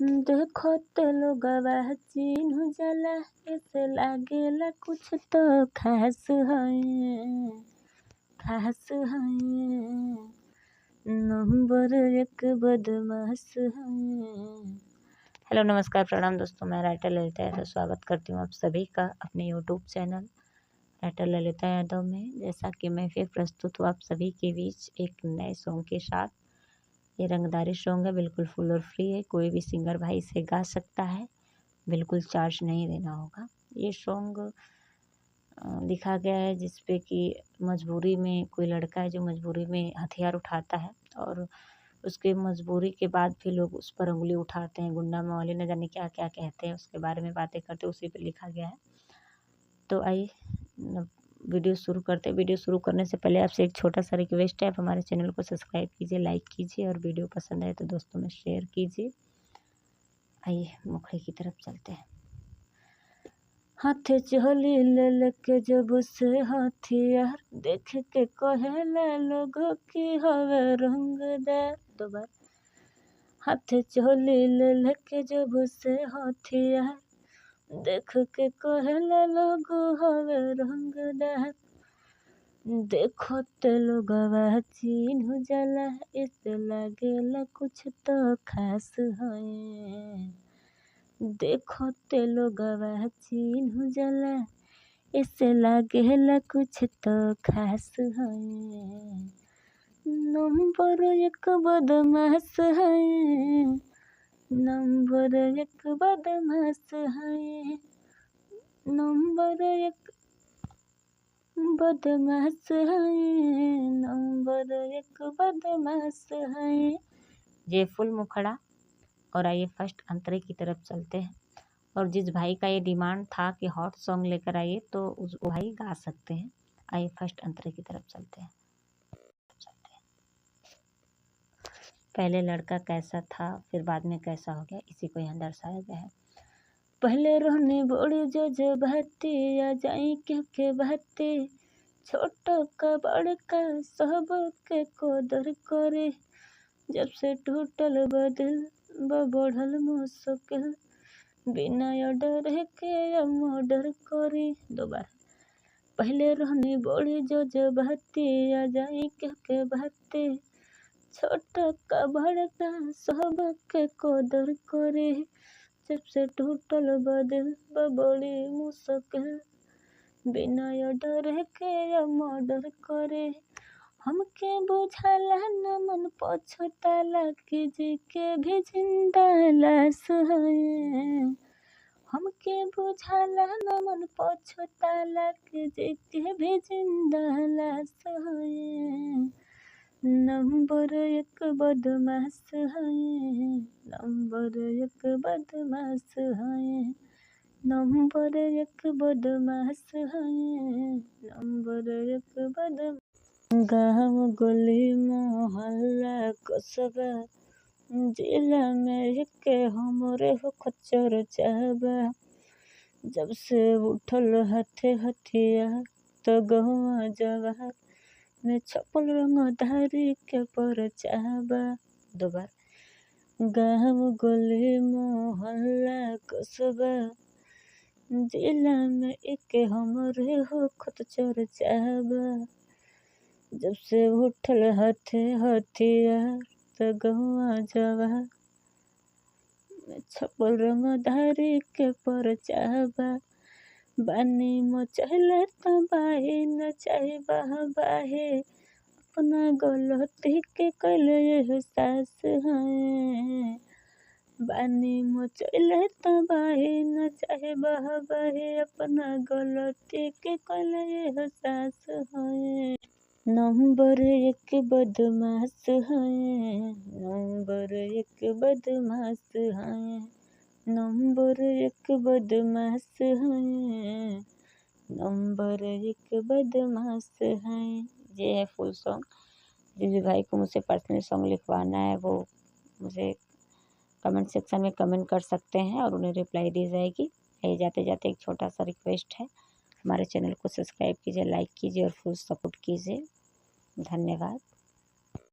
देखो ते लोगवा चिन्ह जाला, ऐसे लागेला कुछ तो खास है, खास है। नंबर एक बदमाश है। हेलो नमस्कार प्रणाम दोस्तों, मैं राइटर ललिता यादव स्वागत करती हूँ आप सभी का अपने YouTube channel writer Lalita Yadav में। जैसा कि मैं फिर प्रस्तुत हूँ आप सभी के बीच एक नए सॉन्ग के साथ। ये रंगदारी सॉन्ग है, बिल्कुल फुल और फ्री है, कोई भी सिंगर भाई इसे गा सकता है, बिल्कुल चार्ज नहीं देना होगा। ये सॉन्ग लिखा गया है जिसपे कि मजबूरी में कोई लड़का है जो मजबूरी में हथियार उठाता है और उसके मजबूरी के बाद फिर लोग उस पर उंगली उठाते हैं, गुंडा मवाली न जाने क्या क्या कहते हैं, उसके बारे में बातें करते हैं, उसी पे लिखा गया है। तो आइए वीडियो शुरू करते हैं। वीडियो शुरू करने से पहले आपसे एक छोटा सा रिक्वेस्ट है, आप हमारे चैनल को सब्सक्राइब कीजिए, लाइक कीजिए और वीडियो पसंद आए तो दोस्तों में शेयर कीजिए। आइए मुखड़े की तरफ चलते हैं। हाथे चोली ले लेके जब से हथियार, देख के कहेला लोग की हवे रंगदार। दोबारा हाथे चोली ले लेके जब से हथियार, देख के कहेला लोग हवे रंगदार। देखो ते लोगवा चिन्ह जाला, ऐसे लागेला कुछ तो खास है। देखो ते लोगवा चिन्ह जाला, ऐसे लागेला कुछ तो खास है। नंबर एक बदमाश है, नंबर एक बदमाश है, नंबर एक बदमाश है, नंबर एक बदमाश है। ये फुल मुखड़ा। और आइए फर्स्ट अंतरे की तरफ चलते हैं। और जिस भाई का ये डिमांड था कि हॉट सॉन्ग लेकर आइए तो उस भाई गा सकते हैं। आइए फर्स्ट अंतरे की तरफ चलते हैं। पहले लड़का कैसा था फिर बाद में कैसा हो गया, इसी को यहाँ दर्शाया गया है। पहले रहने बड़ी जो बहती या जाई के बहती, छोटा का बड़का सब के कोदर करे। जब से टूटल बदिल बढ़ल मुश्किल, बिना डर के मर्डर करी। दोबारा पहले रहने बड़ी जो बहती या जाई के बहती, छोटा का बड़का सब के कोदर करे। जब से टूटल बदिल बड़ी मुश्किल, बिना डर के मर्डर करे। हमके बुझाला न मन पछताला कि जी के भी जिंदा लाश है। हमके बुझाला न मन पछताला कि जी के भी जिंदा लाश है। नंबर एक बदमाश है, नंबर एक बदमाश है, नंबर एक बदमाश है, नंबर एक बदमाश। गाँव गली मोहल्ला कस्बा जिला में के हमरे हो खच्चर चाहबा। जब से उठल हाथे हथियार तो गवा जवार में छपल रंगधारी के पर चाहबा। दोबारा गाँव गली मोहल्ला कस्बा जिला में के हमरे हो खच्चर चाहबा। जब से उठल हाथे हथियार तो गवा जवार में छपल रंगधारी के पर चाहबा। बानी मचले तबाही न चाहे बाहे, अपना गलती के कल एहसास है। बानी मचले तबाही न चाहे बाहे, अपना गलती के कल एहसास है। नंबर एक बदमाश है, नंबर एक बदमाश है, नंबर एक बदमाश है, नंबर एक बदमाश है। ये है फुल सॉन्ग। जिस भी भाई को मुझसे पर्सनल सॉन्ग लिखवाना है वो मुझे कमेंट सेक्शन में कमेंट कर सकते हैं और उन्हें रिप्लाई दी जाएगी। आइए जाते जाते एक छोटा सा रिक्वेस्ट है, हमारे चैनल को सब्सक्राइब कीजिए, लाइक कीजिए और फुल सपोर्ट कीजिए। धन्यवाद।